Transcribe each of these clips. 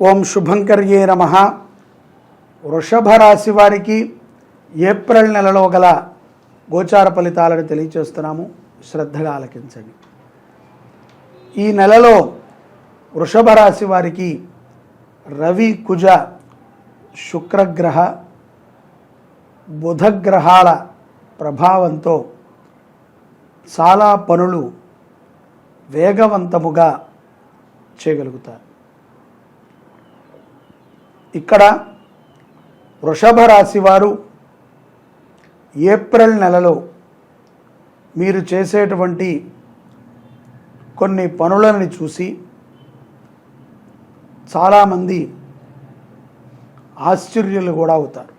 ఓం శుభంకర్యే నమః. వృషభ రాశి వారికి ఏప్రిల్ నెలలో గల గోచార ఫలితాలను తెలియచేస్తున్నాము. శ్రద్ధగా ఆలకించండి. ఈ నెలలో వృషభ రాశి వారికి రవి, కుజ, శుక్రగ్రహ, బుధగ్రహాల ప్రభావంతో చాలా పనులు వేగవంతముగా చేయగలుగుతారు. ఇక్కడ వృషభ రాశి వారు ఏప్రిల్ నెలలో మీరు చేసేటువంటి కొన్ని పనులను చూసి చాలామంది ఆశ్చర్యులు కూడా అవుతారు.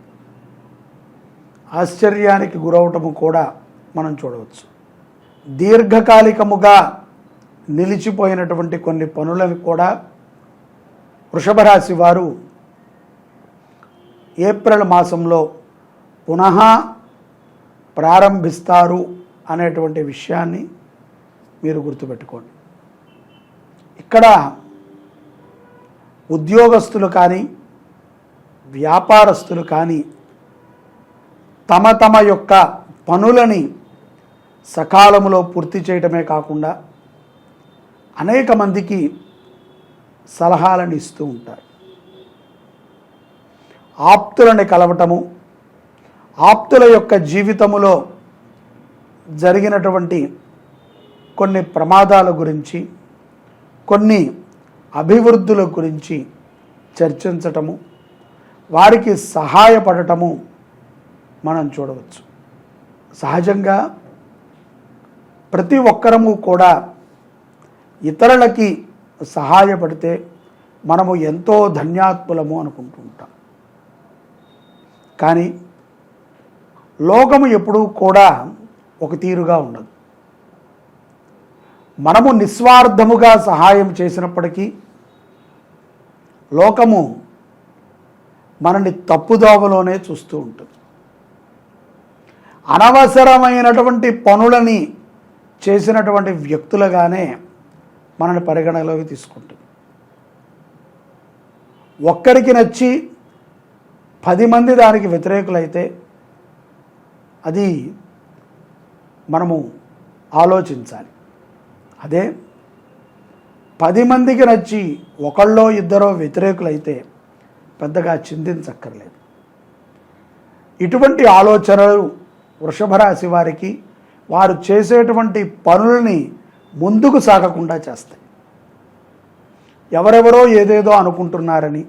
ఆశ్చర్యానికి గురవటము కూడా మనం చూడవచ్చు. దీర్ఘకాలికముగా నిలిచిపోయినటువంటి కొన్ని పనులను కూడా వృషభ రాశి వారు ఏప్రిల్ మాసంలో పునః ప్రారంభిస్తారు అనేటువంటి విషయాన్ని మీరు గుర్తుపెట్టుకోండి. ఇక్కడ ఉద్యోగస్తులు కానీ వ్యాపారస్తులు కానీ తమ తమ యొక్క పనులని సకాలంలో పూర్తి చేయటమే కాకుండా అనేక మందికి సలహాలను ఇస్తూ ఉంటారు. ఆప్తులని కలవటము, ఆప్తుల యొక్క జీవితములో జరిగినటువంటి కొన్ని ప్రమాదాల గురించి, కొన్ని అభివృద్ధుల గురించి చర్చించటము, వారికి సహాయపడటము మనం చూడవచ్చు. సహజంగా ప్రతి ఒక్కరము కూడా ఇతరులకి సహాయపడితే మనము ఎంతో ధన్యాత్ములము అనుకుంటూ ఉంటాం. కానీ లోకము ఎప్పుడూ కూడా ఒక తీరుగా ఉండదు. మనము నిస్వార్థముగా సహాయం చేసినప్పటికీ లోకము మనల్ని తప్పుదోవలోనే చూస్తూ ఉంటుంది. అనవసరమైనటువంటి పనులని చేసినటువంటి వ్యక్తులుగానే మనల్ని పరిగణలోకి తీసుకుంటుంది. ఒక్కరికి నచ్చి 10 మంది దానికి వ్యతిరేకులైతే అది మనము ఆలోచించాలి. అదే 10 మందికి నచ్చి ఒకళ్ళో ఇద్దరో వ్యతిరేకులైతే పెద్దగా చింతించక్కర్లేదు. ఇటువంటి ఆలోచనలు వృషభ రాశి వారికి వారు చేసేటువంటి పనులని ముందుకు సాగకుండా చేస్తాయి. ఎవరెవరో ఏదేదో అనుకుంటున్నారని,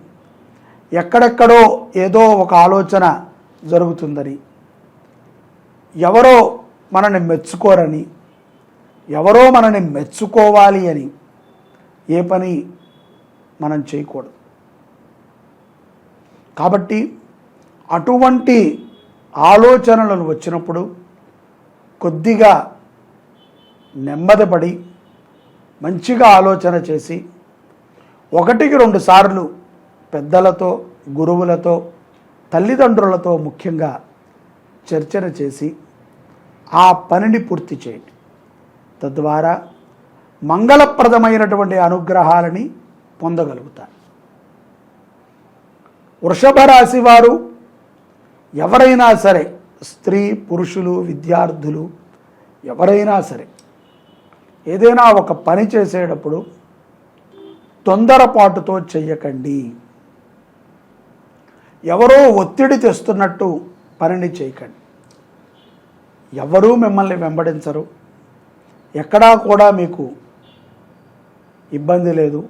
ఎక్కడెక్కడో ఏదో ఒక ఆలోచన జరుగుతుందని, ఎవరో మనల్ని మెచ్చుకోరని, ఎవరో మనల్ని మెచ్చుకోవాలి అని ఏ పని మనం చేయకూడదు. కాబట్టి అటువంటి ఆలోచనలు వచ్చినప్పుడు కొద్దిగా నెమ్మదిపడి మంచిగా ఆలోచన చేసి 1-2 సార్లు పెద్దలతో, గురువులతో, తల్లిదండ్రులతో ముఖ్యంగా చర్చన చేసి ఆ పనిని పూర్తి చేయండి. తద్వారా మంగళప్రదమైనటువంటి అనుగ్రహాలని పొందగలుగుతారు. వృషభ రాశి వారు ఎవరైనా సరే, స్త్రీ, పురుషులు, విద్యార్థులు ఎవరైనా సరే ఏదైనా ఒక పని చేసేటప్పుడు తొందరపాటుతో చెయ్యకండి. ఎవరో ఒత్తిడి తెస్తున్నట్టు పనిని చేయకండి. ఎవరూ మిమ్మల్ని వెంబడించరు, ఎక్కడా కూడా మీకు ఇబ్బంది లేదు.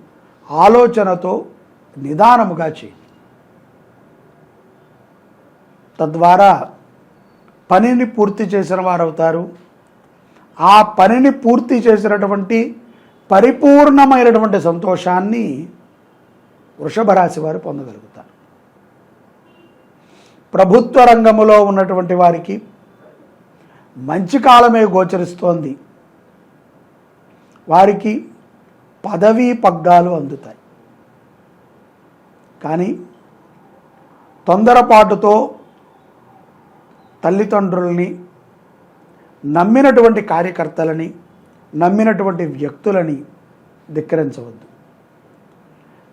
ఆలోచనతో నిదానముగా చేయండి. తద్వారా పనిని పూర్తి చేసిన వారు అవుతారు. ఆ పనిని పూర్తి చేసినటువంటి పరిపూర్ణమైనటువంటి సంతోషాన్ని వృషభ రాశి వారు పొందగలుగుతారు. ప్రభుత్వ రంగములో ఉన్నటువంటి వారికి మంచి కాలమే గోచరిస్తోంది. వారికి పదవీ పగ్గాలు అందుతాయి. కానీ తొందరపాటుతో తల్లిదండ్రుల్ని, నమ్మినటువంటి కార్యకర్తలని, నమ్మినటువంటి వ్యక్తులని ధిక్కరించవద్దు.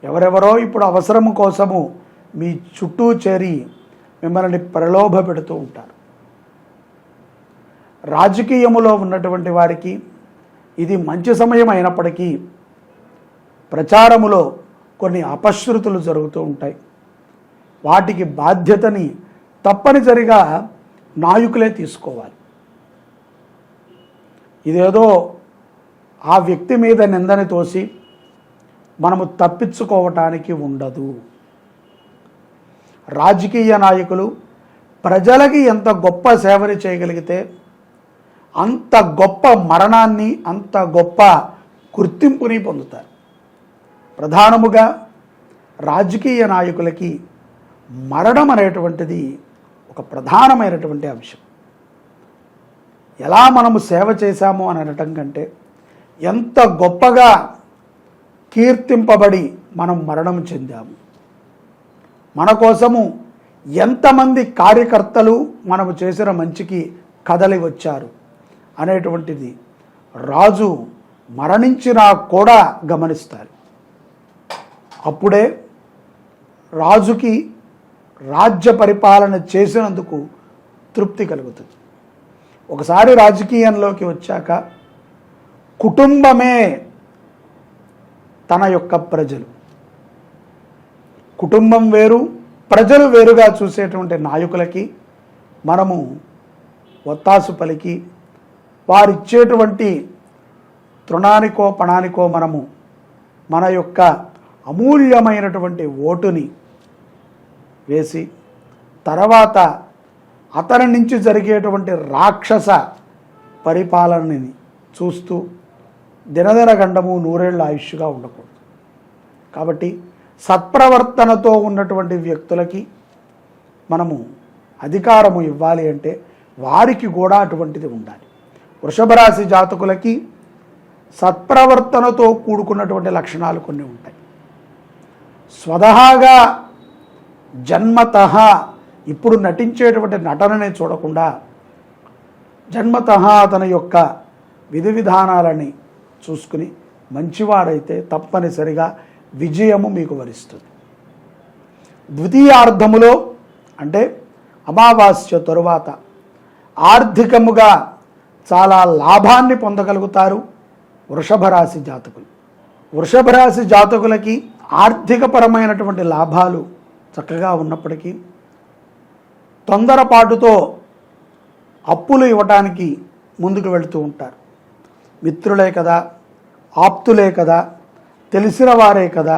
ఎవరెవరో ఇప్పుడు అవసరము కోసము మీ చుట్టూ చేరి మిమ్మల్ని ప్రలోభ పెడుతూ ఉంటారు. రాజకీయములో ఉన్నటువంటి వారికి ఇది మంచి సమయం అయినప్పటికీ ప్రచారములో కొన్ని అపశృతులు జరుగుతూ ఉంటాయి. వాటికి బాధ్యతని తప్పనిసరిగా నాయకులే తీసుకోవాలి. ఇదేదో ఆ వ్యక్తి మీద నిందని తోసి మనము తప్పించుకోవటానికి ఉండదు. రాజకీయ నాయకులు ప్రజలకి ఎంత గొప్ప సేవని చేయగలిగితే అంత గొప్ప మరణాన్ని, అంత గొప్ప గుర్తింపుని పొందుతారు. ప్రధానముగా రాజకీయ నాయకులకి మరణం అనేటువంటిది ఒక ప్రధానమైనటువంటి అంశం. ఎలా మనము సేవ చేశాము అని అనటం కంటే ఎంత గొప్పగా కీర్తింపబడి మనం మరణం చెందాము, మన కోసము ఎంతమంది కార్యకర్తలు మనము చేసిన మంచికి కదలి వచ్చారు అనేటువంటిది రాజు మరణించినా కూడా గమనిస్తారు. అప్పుడే రాజుకి రాజ్య పరిపాలన చేసినందుకు తృప్తి కలుగుతుంది. ఒకసారి రాజకీయంలోకి వచ్చాక కుటుంబమే తన యొక్క ప్రజలు, కుటుంబం వేరు ప్రజలు వేరుగా చూసేటువంటి నాయకులకి మనము ఒత్తాసు పలికి వారిచ్చేటువంటి తృణానికో పణానికో మనము మన యొక్క అమూల్యమైనటువంటి ఓటుని వేసి తర్వాత అతని నుంచి జరిగేటువంటి రాక్షస పరిపాలనని చూస్తూ దినదిన గండము నూరేళ్ల ఆయుష్గా ఉండకూడదు. కాబట్టి సత్ప్రవర్తనతో ఉన్నటువంటి వ్యక్తులకి మనము అధికారము ఇవ్వాలి అంటే వారికి కూడా అటువంటిది ఉండాలి. వృషభ రాశి జాతకులకి సత్ప్రవర్తనతో కూడుకున్నటువంటి లక్షణాలు కొన్ని ఉంటాయి. స్వతహాగా జన్మతః ఇప్పుడు నటించేటువంటి నటననే చూడకుండా జన్మతః తన యొక్క విధి విధానాలని చూసుకుని మంచివారైతే తప్పనిసరిగా విజయము మీకు వరిస్తుంది. ద్వితీయార్ధములో అంటే అమావాస్య తరువాత ఆర్థికముగా చాలా లాభాన్ని పొందగలుగుతారు వృషభ రాశి జాతకులు. వృషభ రాశి జాతకులకి ఆర్థికపరమైనటువంటి లాభాలు చక్కగా ఉన్నప్పటికీ తొందరపాటుతో అప్పులు ఇవ్వటానికి ముందుకు వెళుతూ ఉంటారు. మిత్రులే కదా, ఆప్తులే కదా, తెలిసిన వారే కదా,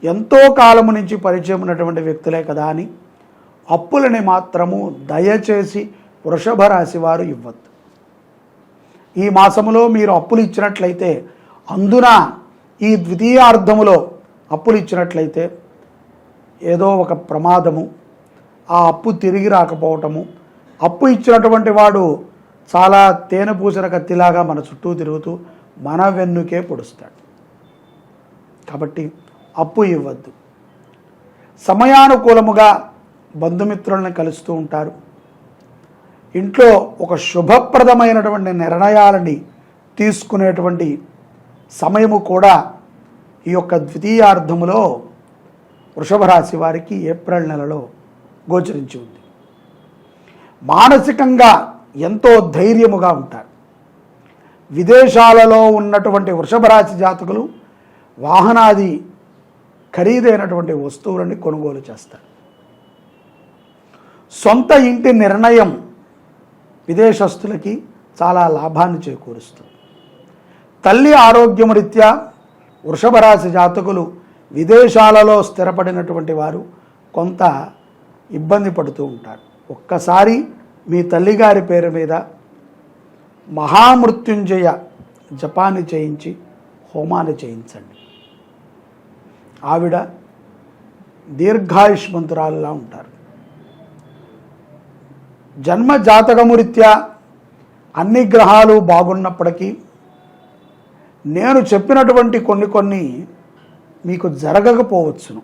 ఎంతో కాలము నుంచి పరిచయం ఉన్నటువంటి వ్యక్తులే కదా అని అప్పులని మాత్రము దయచేసి వృషభ రాశి వారు ఇవ్వద్దు. ఈ మాసములో మీరు అప్పులు ఇచ్చినట్లయితే, అందున ఈ ద్వితీయార్ధములో అప్పులు ఇచ్చినట్లయితే ఏదో ఒక ప్రమాదము, ఆ అప్పు తిరిగి రాకపోవటము, అప్పు ఇచ్చినటువంటి వాడు చాలా తేనె పూసిన కత్తిలాగా మన చుట్టూ తిరుగుతూ మన వెన్నుకే పొడుస్తాడు. కాబట్టి అప్పు ఇవ్వద్దు. సమయానుకూలముగా బంధుమిత్రులను కలుస్తూ ఉంటారు. ఇంట్లో ఒక శుభప్రదమైనటువంటి నిర్ణయాలని తీసుకునేటువంటి సమయము కూడా ఈ యొక్క ద్వితీయార్ధములో వృషభ రాశి వారికి ఏప్రిల్ నెలలో గోచరించి ఉంది. మానసికంగా ఎంతో ధైర్యముగా ఉంటారు. విదేశాలలో ఉన్నటువంటి వృషభ రాశి జాతకులు వాహనాది ఖరీదైనటువంటి వస్తువులని కొనుగోలు చేస్తారు. సొంత ఇంటి నిర్ణయం విదేశస్తులకి చాలా లాభాన్ని చేకూరుస్తుంది. తల్లి ఆరోగ్యం రీత్యా వృషభ రాశి జాతకులు విదేశాలలో స్థిరపడినటువంటి వారు కొంత ఇబ్బంది పడుతూ ఉంటారు. ఒక్కసారి మీ తల్లిగారి పేరు మీద మహామృత్యుంజయ జపాన్ని చేయించి హోమాన్ని చేయించండి. ఆవిడ దీర్ఘాయుష్మంతురాలులా ఉంటారు. జన్మ జాతకము రీత్యా అన్ని గ్రహాలు బాగున్నప్పటికీ నేను చెప్పినటువంటి కొన్ని మీకు జరగకపోవచ్చును,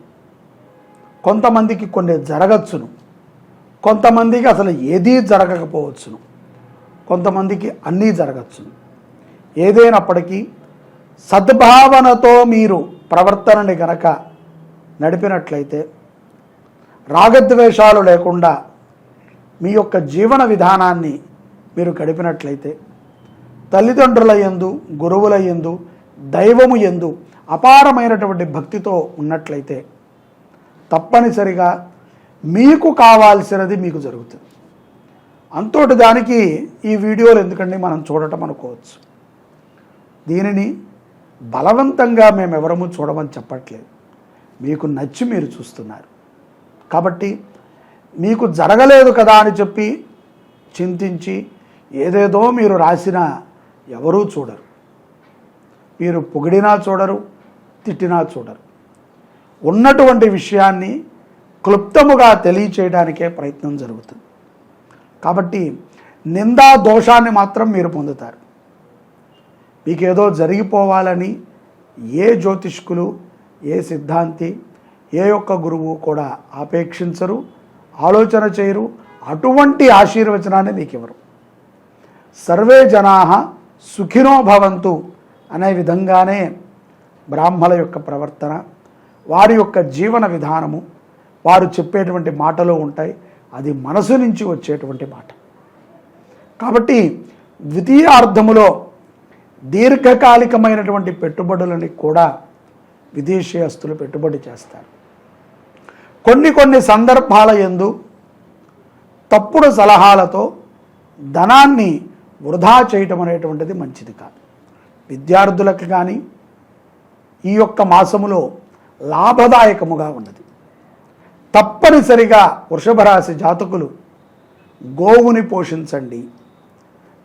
కొంతమందికి కొన్ని జరగచ్చును, కొంతమందికి అసలు ఏదీ జరగకపోవచ్చును, కొంతమందికి అన్నీ జరగచ్చును. ఏదైనప్పటికీ సద్భావనతో మీరు ప్రవర్తనని గనక నడిపినట్లయితే, రాగద్వేషాలు లేకుండా మీ యొక్క జీవన విధానాన్ని మీరు గడిపినట్లయితే, తల్లిదండ్రుల యందు, గురువుల యందు, దైవము యందు అపారమైనటువంటి భక్తితో ఉన్నట్లయితే తప్పనిసరిగా మీకు కావాల్సినది మీకు జరుగుతుంది. అంతోటి దానికి ఈ వీడియోలు ఎందుకండి మనం చూడటం అనుకోవచ్చు. దీనిని బలవంతంగా మేమెవరము చూడమని చెప్పట్లేదు, మీకు నచ్చి మీరు చూస్తున్నారు కాబట్టి. మీకు జరగలేదు కదా అని చెప్పి చింతించి ఏదేదో మీరు రాసినా ఎవరూ చూడరు. మీరు పొగిడినా చూడరు, తిట్టినా చూడరు. ఉన్నటువంటి విషయాన్ని క్లుప్తముగా తెలియచేయడానికే ప్రయత్నం జరుగుతుంది. కాబట్టి నిందా దోషాన్ని మాత్రం మీరు పొందుతారు. మీకేదో జరిగిపోవాలని ఏ జ్యోతిష్కులు, ఏ సిద్ధాంతి, ఏ ఒక్క గురువు కూడా ఆపేక్షించరు, ఆలోచన చేయరు. అటువంటి ఆశీర్వచనాన్ని మీకు ఇవ్వరు. సర్వే జనాః సుఖినో భవంతు అనే విధంగానే బ్రాహ్మల యొక్క ప్రవర్తన, వారి యొక్క జీవన విధానము, వారు చెప్పేటువంటి మాటలు ఉంటాయి. అది మనసు నుంచి వచ్చేటువంటి మాట. కాబట్టి ద్వితీయార్థములో దీర్ఘకాలికమైనటువంటి పెట్టుబడులని కూడా విదేశీయస్తులు పెట్టుబడి చేస్తారు. కొన్ని సందర్భాల యందు తప్పుడు సలహాలతో ధనాన్ని వృధా చేయటం అనేటువంటిది మంచిది కాదు. విద్యార్థులకు కానీ ఈ యొక్క మాసములో లాభదాయకముగా ఉన్నది. తప్పనిసరిగా వృషభ రాశి జాతకులు గోవుని పోషించండి.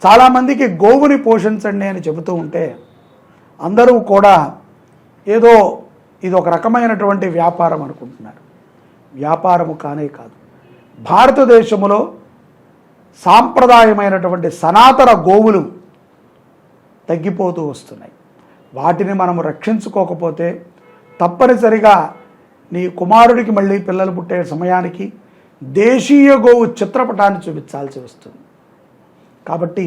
చాలామందికి గోవుని పోషించండి అని చెబుతూ ఉంటే అందరూ కూడా ఏదో ఇది ఒక రకమైనటువంటి వ్యాపారం అనుకుంటున్నారు. వ్యాపారము కానే కాదు. భారతదేశంలో సాంప్రదాయమైనటువంటి సనాతన గోవులు తగ్గిపోతూ వస్తున్నాయి. వాటిని మనము రక్షించుకోకపోతే తప్పనిసరిగా నీ కుమారుడికి మళ్ళీ పిల్లలు పుట్టే సమయానికి దేశీయ గోవు చిత్రపటాన్ని చూపించాల్సి వస్తుంది. కాబట్టి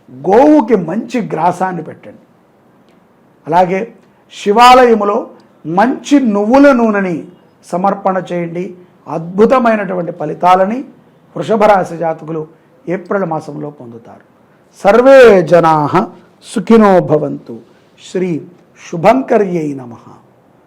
గోవుకి మంచి గ్రాసాన్ని పెట్టండి. అలాగే శివాలయములో మంచి నువ్వుల నూనెని సమర్పణ చేయండి. అద్భుతమైనటువంటి ఫలితాలని వృషభ రాశి జాతకులు ఏప్రిల్ మాసంలో పొందుతారు. సర్వే జనాః సుఖినో భవంతు. శ్రీ శుభంకర్యై నమః.